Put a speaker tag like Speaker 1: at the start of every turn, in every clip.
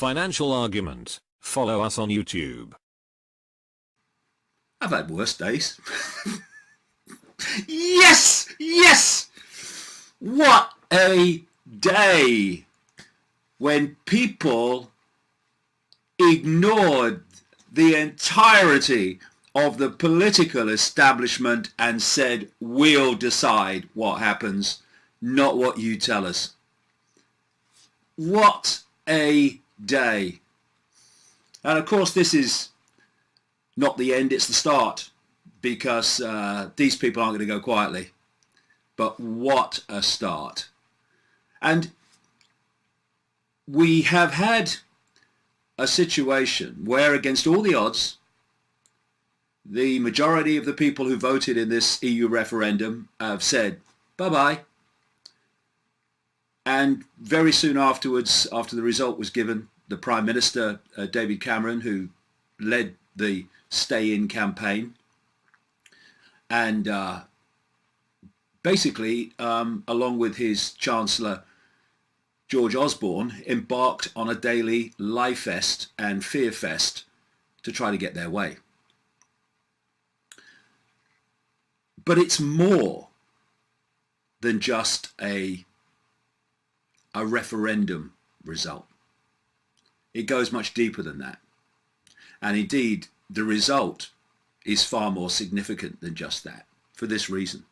Speaker 1: Financial argument. Follow us on YouTube.
Speaker 2: I've had worse days. Yes! Yes! What a day when people ignored the entirety of the political establishment and said, we'll decide what happens, not what you tell us. What a day. And of course this is not the end, it's the start, because these people aren't going to go quietly. But what a start. And we have had a situation where, against all the odds, the majority of the people who voted in this EU referendum have said bye-bye. And very soon afterwards, after the result was given, the Prime Minister, David Cameron, who led the stay-in campaign, and basically, along with his Chancellor, George Osborne, embarked on a daily lie fest and fear fest to try to get their way. But it's more than just a referendum result. It goes much deeper than that. And indeed, the result is far more significant than just that, for this reason.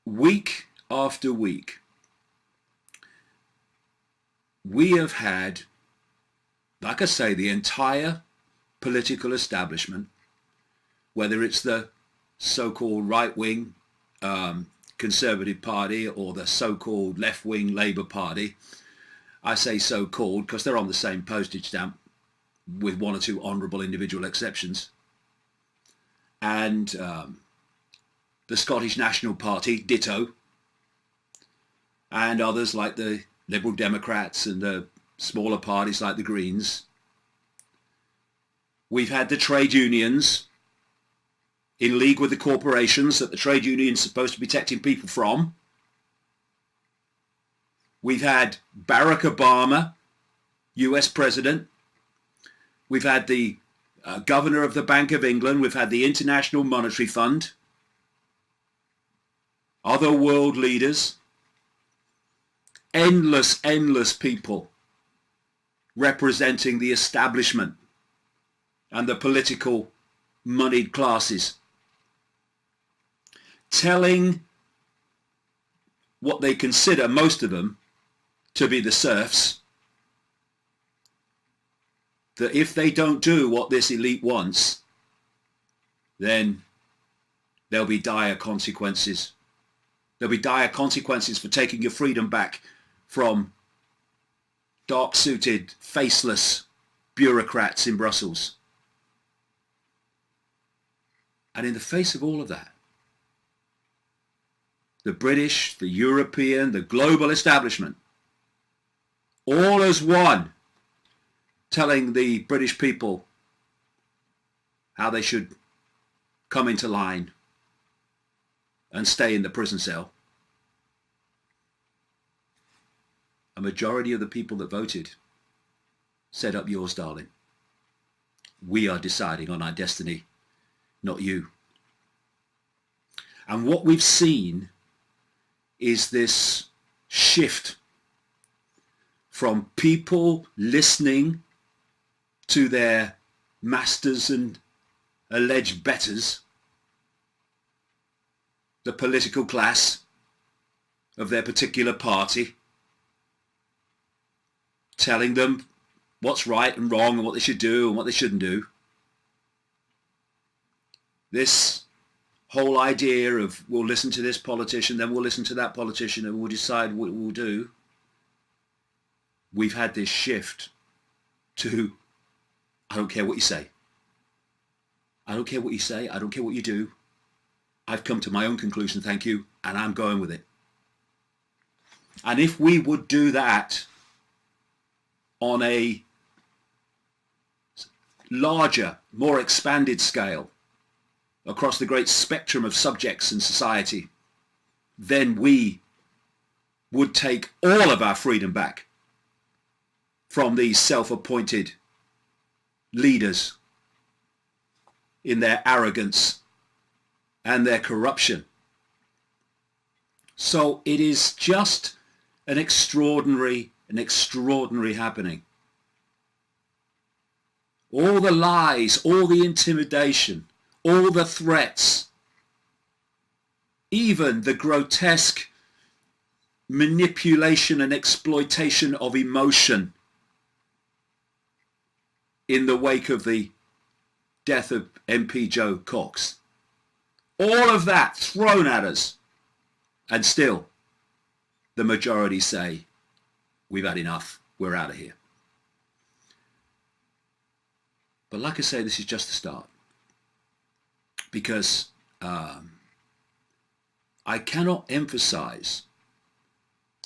Speaker 2: Week after week, we have had, like I say, the entire political establishment, whether it's the so-called right-wing Conservative Party or the so-called left-wing Labour Party. I say so-called because they're on the same postage stamp, with one or two honourable individual exceptions. And the Scottish National Party, ditto. And others like the Liberal Democrats and the smaller parties like the Greens. We've had the trade unions in league with the corporations that the trade unions are supposed to be protecting people from. We've had Barack Obama, US President. We've had the Governor of the Bank of England. We've had the International Monetary Fund. Other world leaders. Endless people representing the establishment and the political moneyed classes, telling what they consider, most of them, to be the serfs, that if they don't do what this elite wants, then there'll be dire consequences. There'll be dire consequences for taking your freedom back from dark-suited, faceless bureaucrats in Brussels. And in the face of all of that, the British, the European, the global establishment, all as one, telling the British people how they should come into line and stay in the prison cell. A majority of the people that voted said, up yours, darling. We are deciding on our destiny, not you. And what we've seen is this shift from people listening to their masters and alleged betters, the political class of their particular party, telling them what's right and wrong and what they should do and what they shouldn't do. This whole idea of we'll listen to this politician, then we'll listen to that politician and we'll decide what we'll do. We've had this shift to, I don't care what you say. I don't care what you say. I don't care what you do. I've come to my own conclusion, thank you, and I'm going with it. And if we would do that on a larger, more expanded scale across the great spectrum of subjects in society, then we would take all of our freedom back from these self-appointed leaders in their arrogance and their corruption. So it is just an extraordinary happening. All the lies, all the intimidation, all the threats, even the grotesque manipulation and exploitation of emotion in the wake of the death of MP Joe Cox. All of that thrown at us, and still the majority say, we've had enough, we're out of here. But like I say, this is just the start, because I cannot emphasize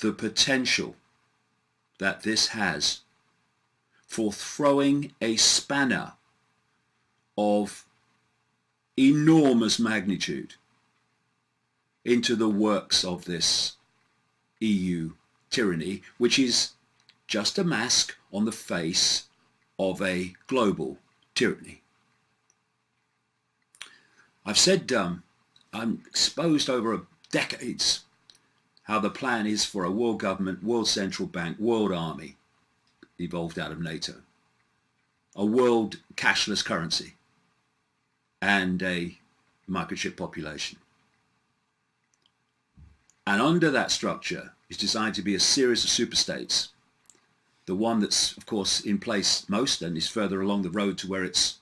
Speaker 2: the potential that this has for throwing a spanner of enormous magnitude into the works of this EU tyranny, which is just a mask on the face of a global tyranny. I've said I'm exposed over decades how the plan is for a world government, world central bank, world army evolved out of NATO, a world cashless currency, and a microchip population. And under that structure is designed to be a series of superstates. The one that's, of course, in place most and is further along the road to where it's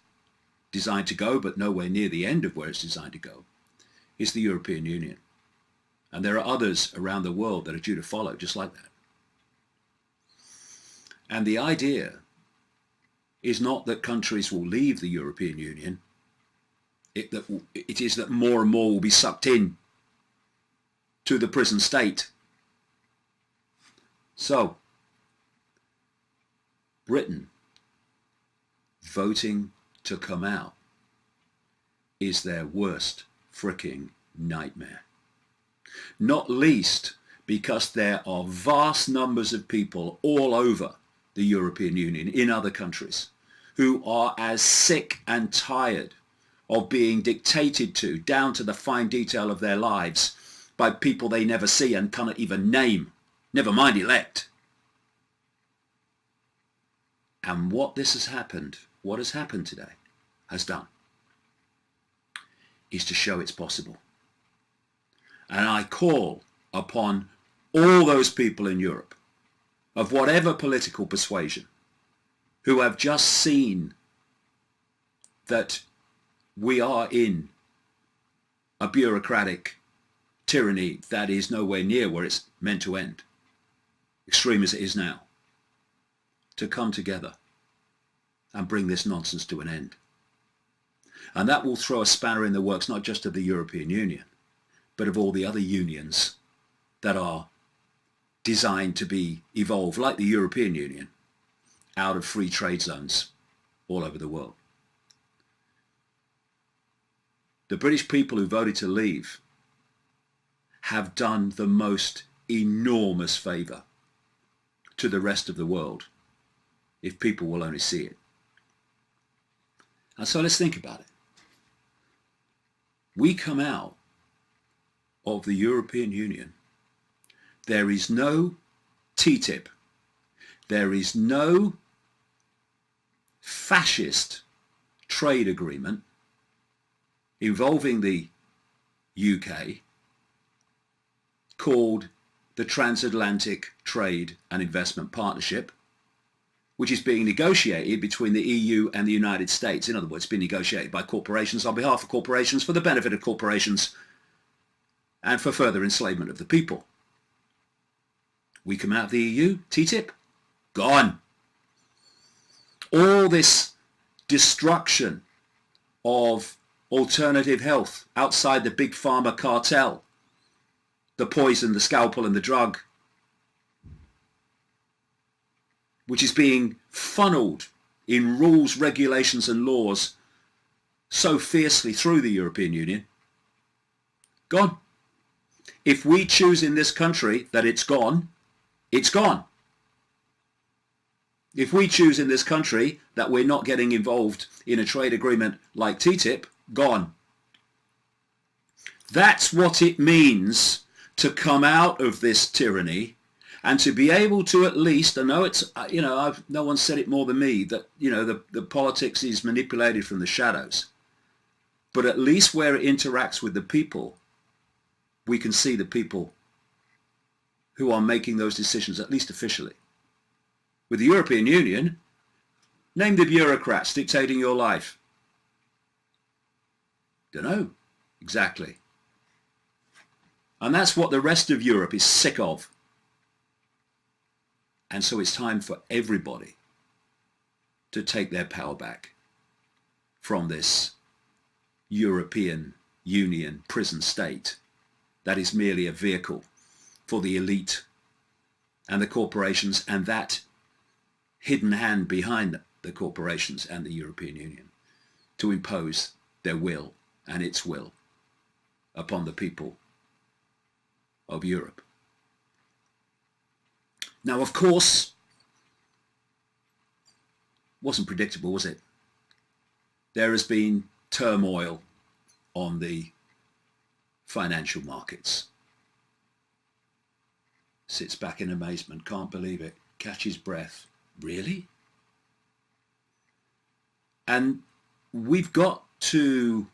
Speaker 2: designed to go, but nowhere near the end of where it's designed to go, is the European Union. And there are others around the world that are due to follow, just like that. And the idea is not that countries will leave the European Union. It is that more and more will be sucked in to the prison state. So, Britain voting to come out is their worst fricking nightmare. Not least because there are vast numbers of people all over the European Union, in other countries, who are as sick and tired of being dictated to, down to the fine detail of their lives, by people they never see and cannot even name, never mind elect. And what has happened today, has done, is to show it's possible. And I call upon all those people in Europe, of whatever political persuasion, who have just seen that we are in a bureaucratic tyranny that is nowhere near where it's meant to end, extreme as it is now, to come together and bring this nonsense to an end. And that will throw a spanner in the works, not just of the European Union, but of all the other unions that are designed to be evolved, like the European Union, out of free trade zones all over the world. The British people who voted to leave have done the most enormous favour to the rest of the world, if people will only see it. And so let's think about it. We come out of the European Union. There is no TTIP. There is no fascist trade agreement involving the UK called the Transatlantic Trade and Investment Partnership, which is being negotiated between the EU and the United States. In other words, being negotiated by corporations on behalf of corporations for the benefit of corporations and for further enslavement of the people. We come out of the EU, TTIP, gone. All this destruction of alternative health outside the big pharma cartel, the poison, the scalpel and the drug, which is being funneled in rules, regulations and laws so fiercely through the European Union, gone. If we choose in this country that it's gone, it's gone. If we choose in this country that we're not getting involved in a trade agreement like TTIP, gone. That's what it means to come out of this tyranny and to be able to at least, I know it's, no one said it more than me, that, the politics is manipulated from the shadows. But at least where it interacts with the people, we can see the people who are making those decisions, at least officially. With the European Union, name the bureaucrats dictating your life. Don't know exactly. And that's what the rest of Europe is sick of. And so it's time for everybody to take their power back from this European Union prison state that is merely a vehicle for the elite and the corporations and that hidden hand behind the corporations and the European Union to impose their will and its will upon the people of Europe. Now, of course, wasn't predictable, was it? There has been turmoil on the financial markets. Sits back in amazement, can't believe it, catches breath. Really? And we've got to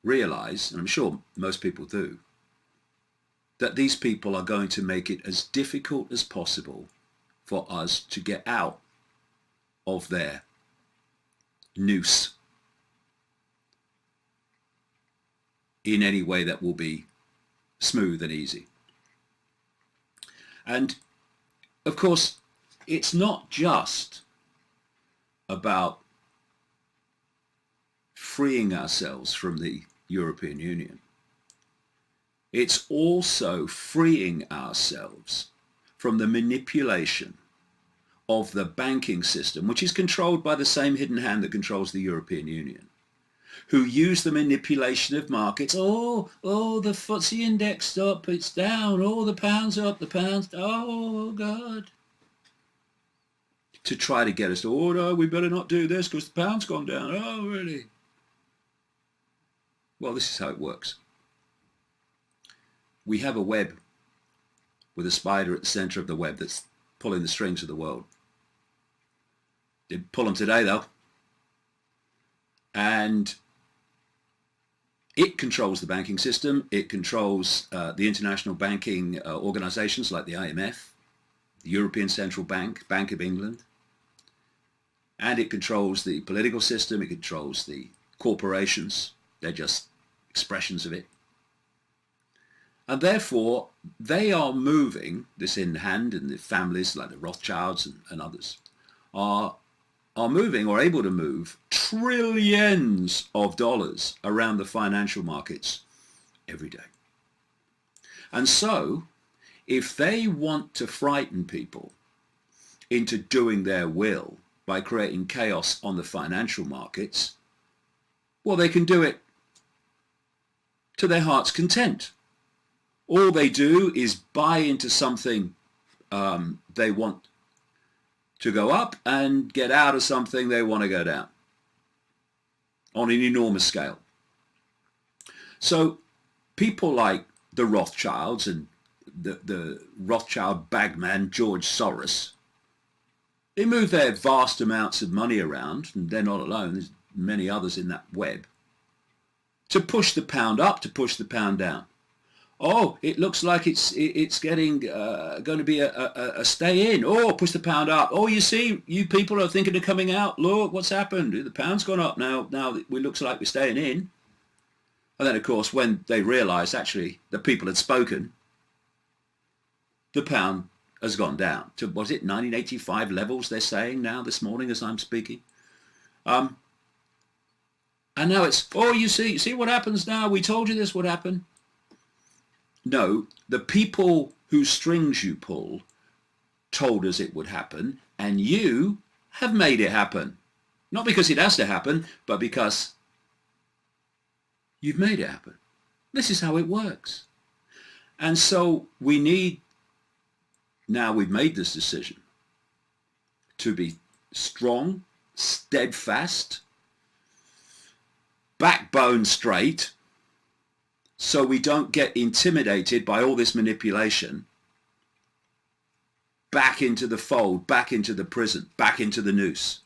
Speaker 2: realize, and I'm sure most people do, that these people are going to make it as difficult as possible for us to get out of their noose in any way that will be smooth and easy. And of course, it's not just about freeing ourselves from the European Union. It's also freeing ourselves from the manipulation of the banking system, which is controlled by the same hidden hand that controls the European Union, who use the manipulation of markets. Oh, the FTSE index up, it's down. Oh, the pound's up, the pound's down. Oh, God. To try to get us to, oh, no, we better not do this because the pound's gone down. Oh, really? Well, this is how it works. We have a web with a spider at the center of the web that's pulling the strings of the world. Didn't pull them today, though. And it controls the banking system. It controls the international banking organizations like the IMF, the European Central Bank, Bank of England. And it controls the political system. It controls the corporations. They're just expressions of it. And therefore, they are moving, this in hand, and the families like the Rothschilds and others are moving or able to move trillions of dollars around the financial markets every day. And so, if they want to frighten people into doing their will by creating chaos on the financial markets, well, they can do it to their heart's content. All they do is buy into something they want to go up and get out of something they want to go down on an enormous scale. So people like the Rothschilds and the Rothschild bagman George Soros, they move their vast amounts of money around, and they're not alone, there's many others in that web, to push the pound up, to push the pound down. Oh, it looks like it's getting going to be a stay in. Oh, push the pound up. Oh, you see, you people are thinking of coming out. Look, what's happened? The pound's gone up now. Now it looks like we're staying in. And then, of course, when they realised actually the people had spoken, the pound has gone down to, was it 1985 levels? They're saying now this morning as I'm speaking. And now it's, oh, you see what happens now? We told you this would happen. No, the people whose strings you pull told us it would happen, and you have made it happen. Not because it has to happen, but because you've made it happen. This is how it works. And so we need, now we've made this decision, to be strong, steadfast, backbone straight, so we don't get intimidated by all this manipulation, back into the fold, back into the prison, back into the noose.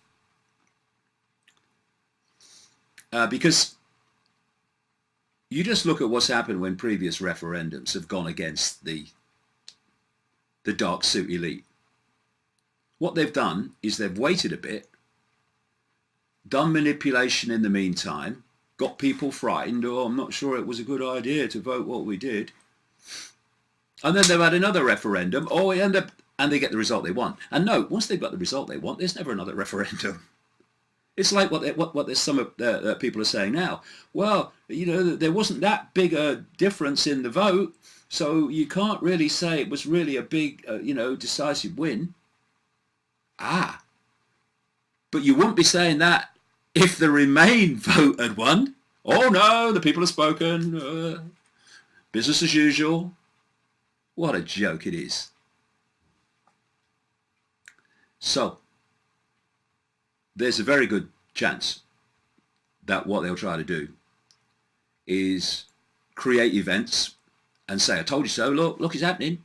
Speaker 2: Because you just look at what's happened when previous referendums have gone against the dark suit elite. What they've done is they've waited a bit, done manipulation in the meantime, got people frightened. Oh, I'm not sure it was a good idea to vote what we did. And then they've had another referendum. Oh, and they get the result they want. And no, once they've got the result they want, there's never another referendum. It's like what some of people are saying now. Well, you know, there wasn't that big a difference in the vote, so you can't really say it was really a big, decisive win. Ah, but you wouldn't be saying that if the Remain vote had won. Oh no, the people have spoken. Business as usual. What a joke it is. So, there's a very good chance that what they'll try to do is create events and say, I told you so, look, it's happening.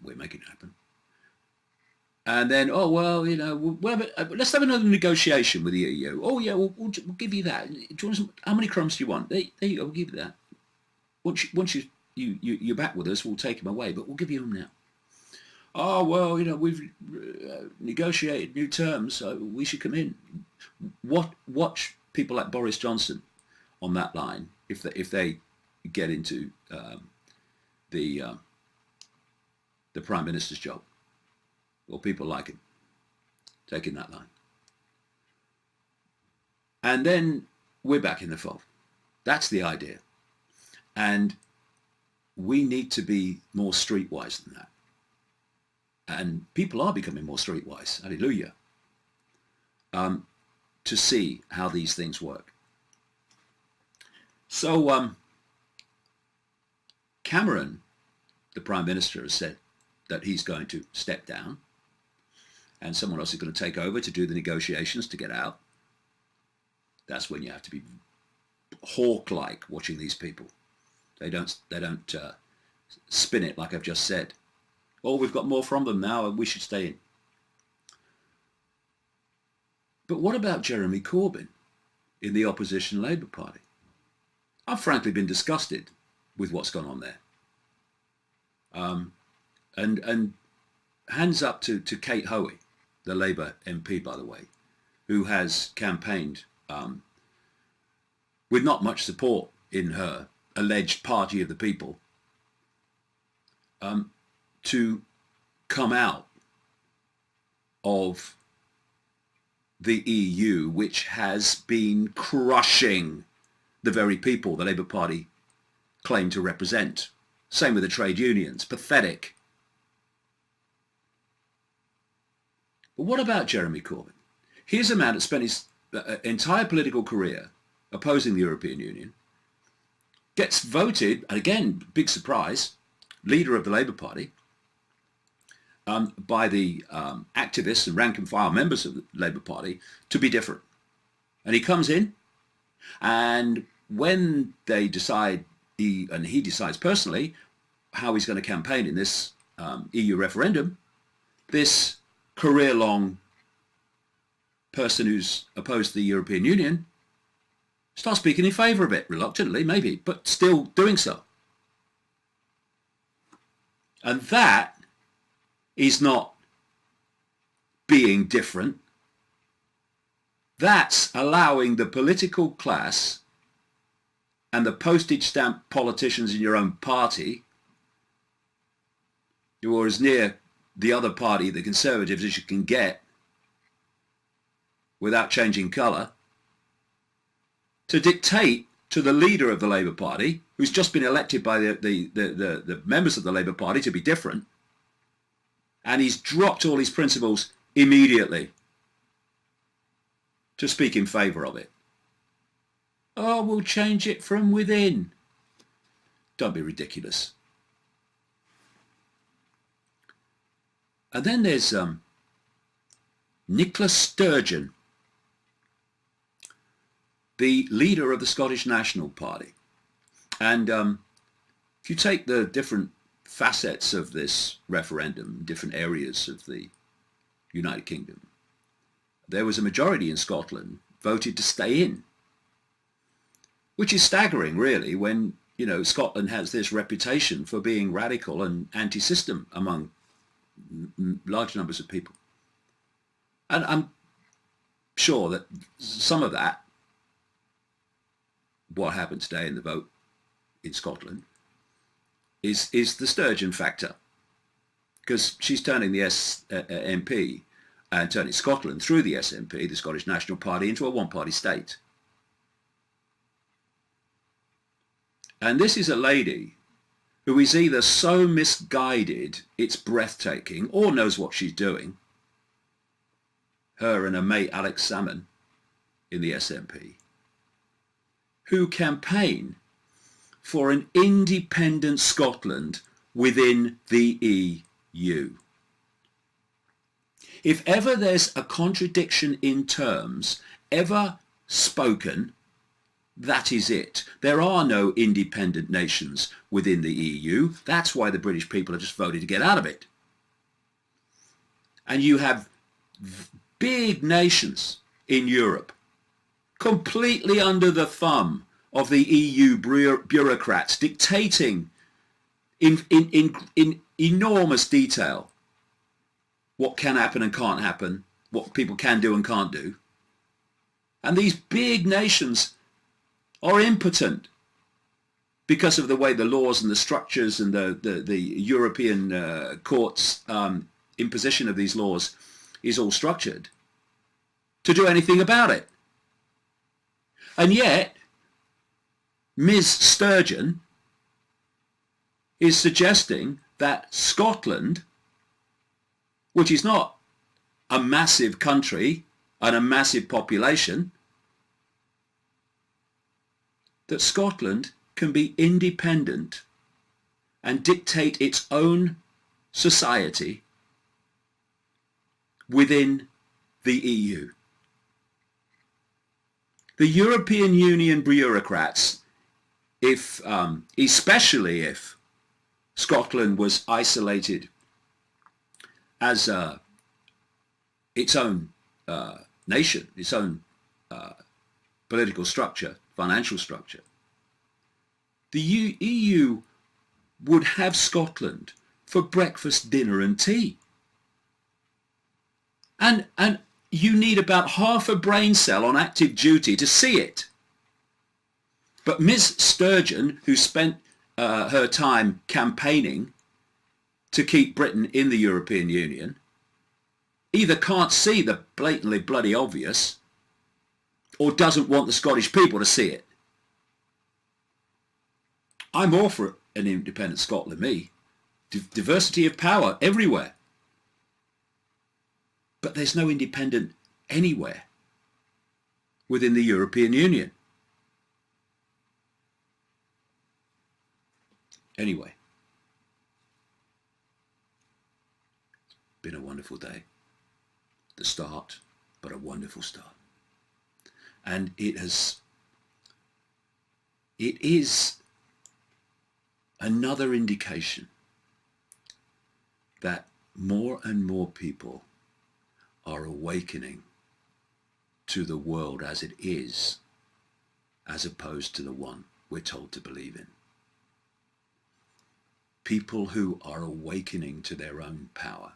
Speaker 2: We're making it happen. And then, oh, well, let's have another negotiation with the EU. Oh, yeah, we'll give you that. Do you want how many crumbs do you want? There you go, we'll give you that. Once you're back with us, we'll take them away, but we'll give you them now. Oh, well, we've negotiated new terms, so we should come in. Watch people like Boris Johnson on that line if they get into the Prime Minister's job, or people like him taking that line. And then we're back in the fold. That's the idea. And we need to be more streetwise than that. And people are becoming more streetwise, hallelujah, to see how these things work. So Cameron, the Prime Minister, has said that he's going to step down and someone else is going to take over to do the negotiations to get out. That's when you have to be hawk-like watching these people. They don't spin it like I've just said. Oh, we've got more from them now and we should stay in. But what about Jeremy Corbyn in the opposition Labour Party? I've frankly been disgusted with what's gone on there. And hands up to Kate Hoey, the Labour MP, by the way, who has campaigned with not much support in her alleged party of the people, to come out of the EU, which has been crushing the very people the Labour Party claim to represent. Same with the trade unions. Pathetic. But what about Jeremy Corbyn? Here's a man that spent his entire political career opposing the European Union, gets voted, and again, big surprise, leader of the Labour Party, by the activists and rank and file members of the Labour Party to be different. And he comes in, and when they decide, he decides personally how he's going to campaign in this EU referendum, this career-long person who's opposed to the European Union starts speaking in favour of it, reluctantly maybe, but still doing so. And that is not being different. That's allowing the political class and the postage stamp politicians in your own party, who are as near the other party, the Conservatives, as you can get without changing colour, to dictate to the leader of the Labour Party, who's just been elected by the members of the Labour Party to be different, and he's dropped all his principles immediately to speak in favour of it. Oh, we'll change it from within. Don't be ridiculous. And then there's Nicola Sturgeon, the leader of the Scottish National Party. And if you take the different facets of this referendum, different areas of the United Kingdom, there was a majority in Scotland voted to stay in, which is staggering, really, when, you know, Scotland has this reputation for being radical and anti-system among large numbers of people. And I'm sure that some of that, what happened today in the vote in Scotland, is the Sturgeon factor, because she's turning the SNP and turning Scotland through the SNP, the Scottish National Party, into a one-party state. And this is a lady who is either so misguided it's breathtaking, or knows what she's doing. Her and her mate Alex Salmond in the SNP, who campaign for an independent Scotland within the EU. If ever there's a contradiction in terms ever spoken, that is it. There are no independent nations within the EU. That's why the British people have just voted to get out of it. And you have big nations in Europe completely under the thumb of the EU bureaucrats, dictating in enormous detail what can happen and can't happen, what people can do and can't do. And these big nations are impotent because of the way the laws and the structures and the European courts imposition of these laws is all structured to do anything about it. And yet, Ms. Sturgeon is suggesting that Scotland, which is not a massive country and a massive population, that Scotland can be independent and dictate its own society within the EU. The European Union bureaucrats, especially if Scotland was isolated as its own nation, its own political structure, financial structure, the EU would have Scotland for breakfast, dinner and tea. And you need about half a brain cell on active duty to see it. But Ms. Sturgeon, who spent her time campaigning to keep Britain in the European Union, either can't see the blatantly bloody obvious or doesn't want the Scottish people to see it. I'm all for an independent Scotland, me. Diversity of power everywhere. But there's no independent anywhere within the European Union. Anyway, it's been a wonderful day. The start, but a wonderful start. And it is another indication that more and more people are awakening to the world as it is, as opposed to the one we're told to believe in. People who are awakening to their own power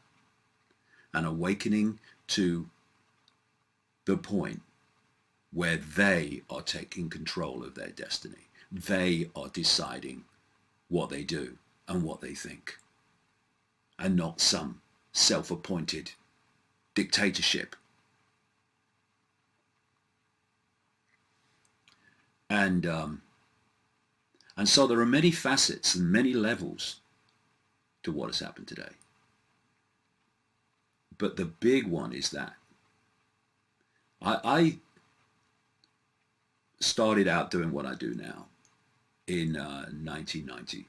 Speaker 2: and awakening to the point where they are taking control of their destiny. They are deciding what they do and what they think, and not some self-appointed dictatorship. And so there are many facets and many levels to what has happened today. But the big one is that I started out doing what I do now in 1990.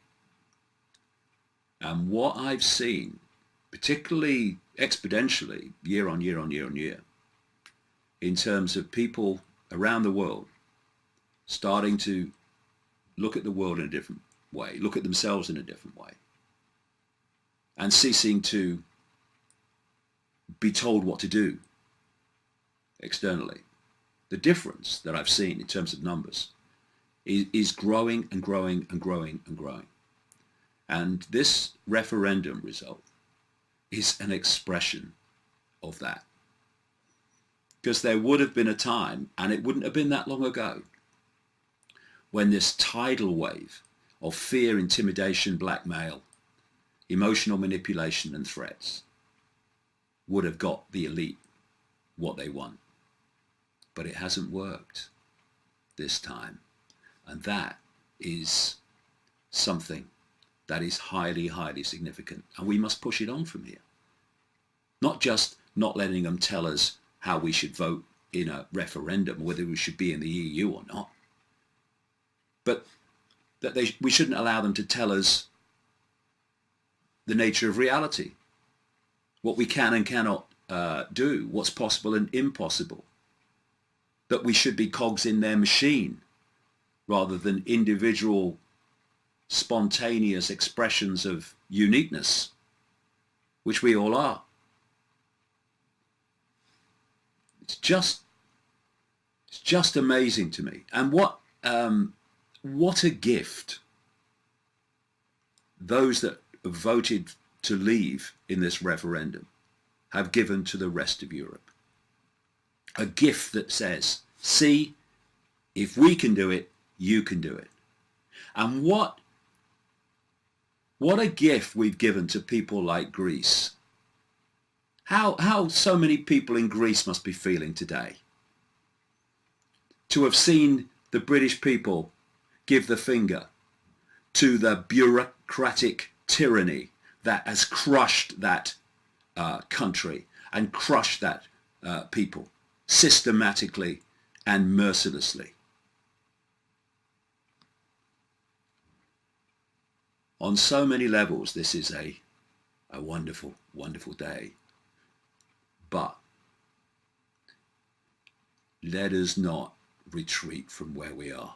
Speaker 2: And what I've seen, particularly exponentially, year on year on year on year, in terms of people around the world starting to look at the world in a different way, look at themselves in a different way, and ceasing to be told what to do externally. The difference that I've seen in terms of numbers is growing and growing and growing and growing. And this referendum result is an expression of that. Because there would have been a time, and it wouldn't have been that long ago, when this tidal wave of fear, intimidation, blackmail, emotional manipulation and threats would have got the elite what they want. But it hasn't worked this time. And that is something that is highly, highly significant. And we must push it on from here. Not just not letting them tell us how we should vote in a referendum, whether we should be in the EU or not, but that we shouldn't allow them to tell us the nature of reality, what we can and cannot do, what's possible and impossible, that we should be cogs in their machine rather than individual spontaneous expressions of uniqueness, which we all are. It's just amazing to me. And what a gift those that voted to leave in this referendum have given to the rest of Europe. A gift that says, see, if we can do it, you can do it. And what a gift we've given to people like Greece. How so many people in Greece must be feeling today. To have seen the British people give the finger to the bureaucratic tyranny that has crushed that country and crushed that people systematically and mercilessly. On so many levels, this is a wonderful, wonderful day. But let us not retreat from where we are.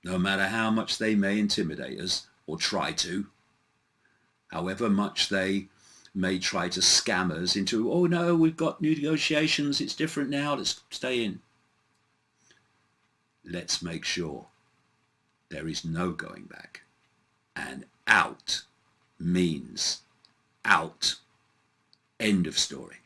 Speaker 2: No matter how much they may intimidate us or try to, however much they may try to scam us into, oh no, we've got new negotiations, it's different now, let's stay in. Let's make sure there is no going back. And out means out. End of story.